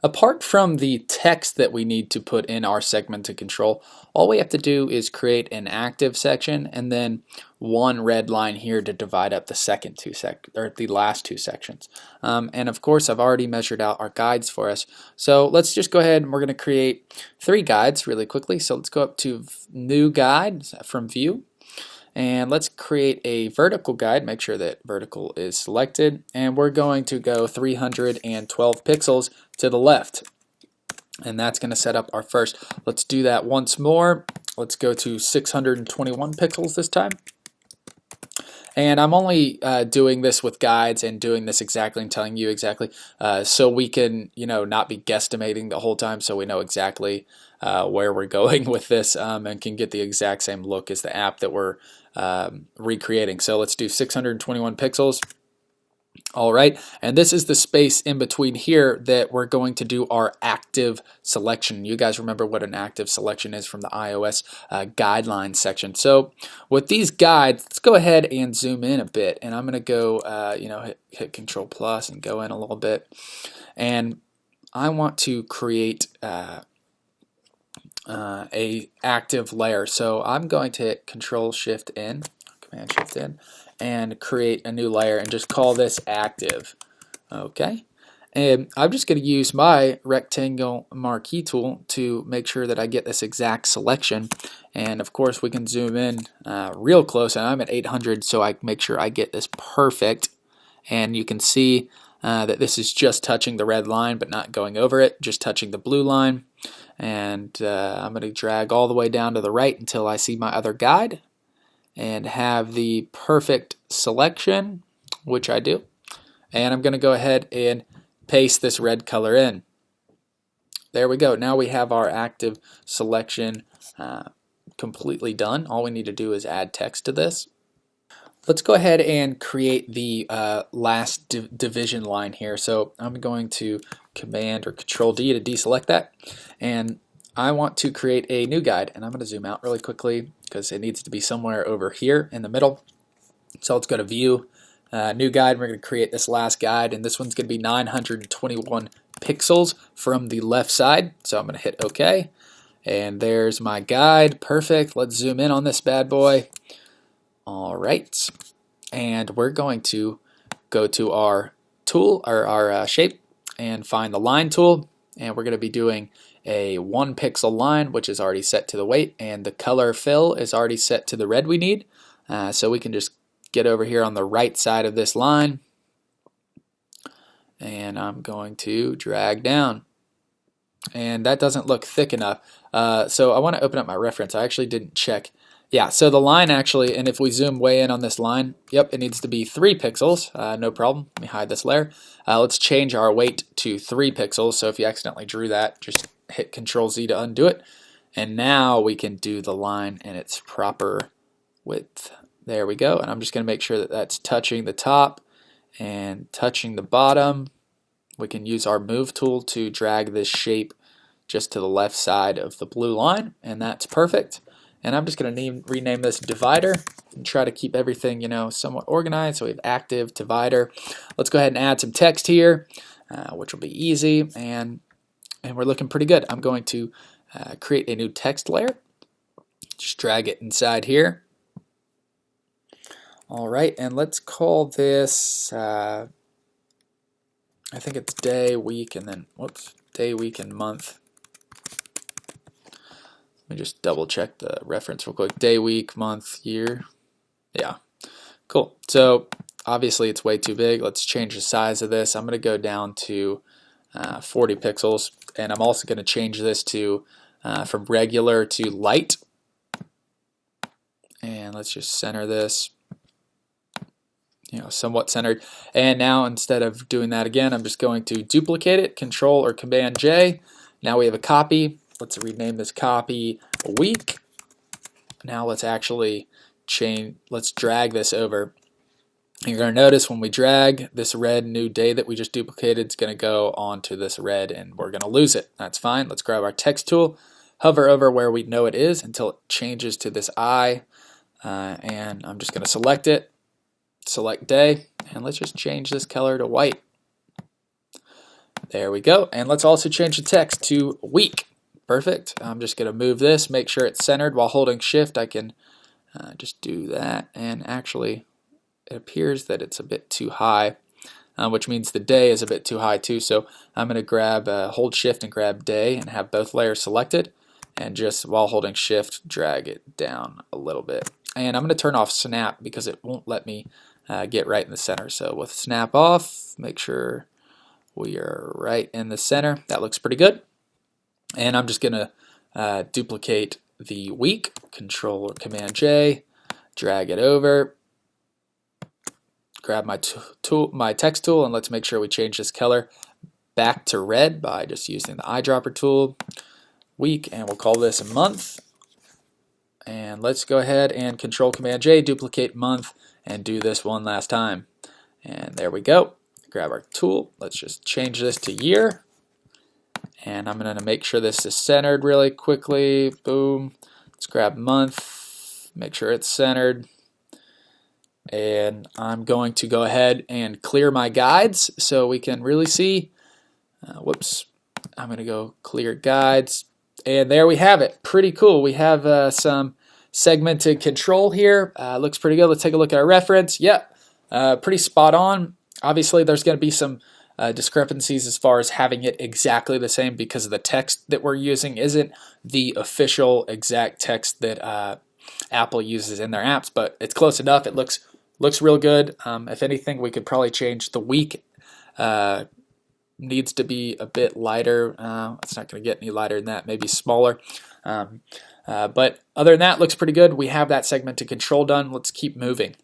Apart from the text that we need to put in our segment to control, all we have to do is create an active section and then one red line here to divide up the the last two sections. And of course, I've already measured out our guides for us. So let's just go ahead and we're going to create 3 guides really quickly. So let's go up to New Guide from View. And let's create a vertical guide, make sure that vertical is selected, and we're going to go 312 pixels to the left. And that's going to set up our first. Let's do that once more. Let's go to 621 pixels this time. And I'm only doing this with guides and doing this exactly and telling you exactly so we can, not be guesstimating the whole time, so we know exactly where we're going with this and can get the exact same look as the app that we're recreating. So let's do 621 pixels. All right, and this is the space in between here that we're going to do our active selection. You guys remember what an active selection is from the iOS guidelines section. So with these guides, let's go ahead and zoom in a bit, and I'm going to go, hit Control Plus and go in a little bit, and I want to create a active layer. So I'm going to hit Control Shift in, Command Shift in, and create a new layer and just call this active. Okay, and I'm just going to use my rectangle marquee tool to make sure that I get this exact selection. And of course we can zoom in real close, and I'm at 800, so I make sure I get this perfect. And you can see that this is just touching the red line but not going over it, just touching the blue line. And I'm going to drag all the way down to the right until I see my other guide and have the perfect selection, which I do. And I'm going to go ahead and paste this red color in. There we go. Now we have our active selection completely done. All we need to do is add text to this. Let's go ahead and create the last division line here. So I'm going to Command or Control D to deselect that. And I want to create a new guide, and I'm going to zoom out really quickly because it needs to be somewhere over here in the middle. So let's go to View, New Guide. We're going to create this last guide, and this one's going to be 921 pixels from the left side. So I'm going to hit OK, and there's my guide. Perfect. Let's zoom in on this bad boy. All right, and we're going to go to our tool or our shape and find the line tool, and we're going to be doing a 1 pixel line, which is already set to the weight, and the color fill is already set to the red we need. So we can just get over here on the right side of this line, and I'm going to drag down. And that doesn't look thick enough. So I want to open up my reference. I actually didn't check. Yeah, so the line actually, and if we zoom way in on this line, yep, it needs to be 3 pixels. No problem. Let me hide this layer. Let's change our weight to 3 pixels. So if you accidentally drew that, just hit Control Z to undo it. And now we can do the line in its proper width. There we go. And I'm just going to make sure that that's touching the top and touching the bottom. We can use our Move tool to drag this shape just to the left side of the blue line, and that's perfect. And I'm just going to rename this divider and try to keep everything, somewhat organized. So we have active divider. Let's go ahead and add some text here, which will be easy, and we're looking pretty good. I'm going to create a new text layer. Just drag it inside here. All right, and let's call this, I think it's day, week, and then, day, week, and month. Let me just double check the reference real quick. Day, week, month, year. Yeah, cool. So obviously it's way too big. Let's change the size of this. I'm going to go down to 40 pixels, and I'm also going to change this to from regular to light. And let's just center this, somewhat centered. And now instead of doing that again, I'm just going to duplicate it, Control or Command J. Now we have a copy. Let's rename this copy week. Now let's actually let's drag this over. You're going to notice when we drag, this red new day that we just duplicated is going to go onto this red, and we're going to lose it. That's fine. Let's grab our text tool, hover over where we know it is until it changes to this I, and I'm just going to select it, select day, and let's just change this color to white. There we go. And let's also change the text to week. Perfect. I'm just going to move this, make sure it's centered while holding shift. I can just do that, and actually it appears that it's a bit too high, which means the day is a bit too high too. So I'm going to grab hold shift and grab day and have both layers selected, and just while holding shift drag it down a little bit. And I'm going to turn off snap because it won't let me get right in the center. So with snap off, make sure we are right in the center. That looks pretty good. And I'm just going to duplicate the week, Control or Command J, drag it over, grab my text tool, and let's make sure we change this color back to red by just using the eyedropper tool. Week, and we'll call this a month. And let's go ahead and Control Command J, duplicate month, and do this one last time. And there we go. Grab our tool. Let's just change this to year. And I'm going to make sure this is centered really quickly. Boom. Let's grab month, make sure it's centered. And I'm going to go ahead and clear my guides so we can really see. Whoops. I'm going to go clear guides. And there we have it. Pretty cool. We have some segmented control here. Looks pretty good. Let's take a look at our reference. Yep. Pretty spot on. Obviously, there's going to be some discrepancies as far as having it exactly the same because the text that we're using isn't the official exact text that Apple uses in their apps, but it's close enough. It looks real good. If anything, we could probably change the week. Needs to be a bit lighter. It's not going to get any lighter than that, maybe smaller. But other than that, looks pretty good. We have that segmented control done. Let's keep moving.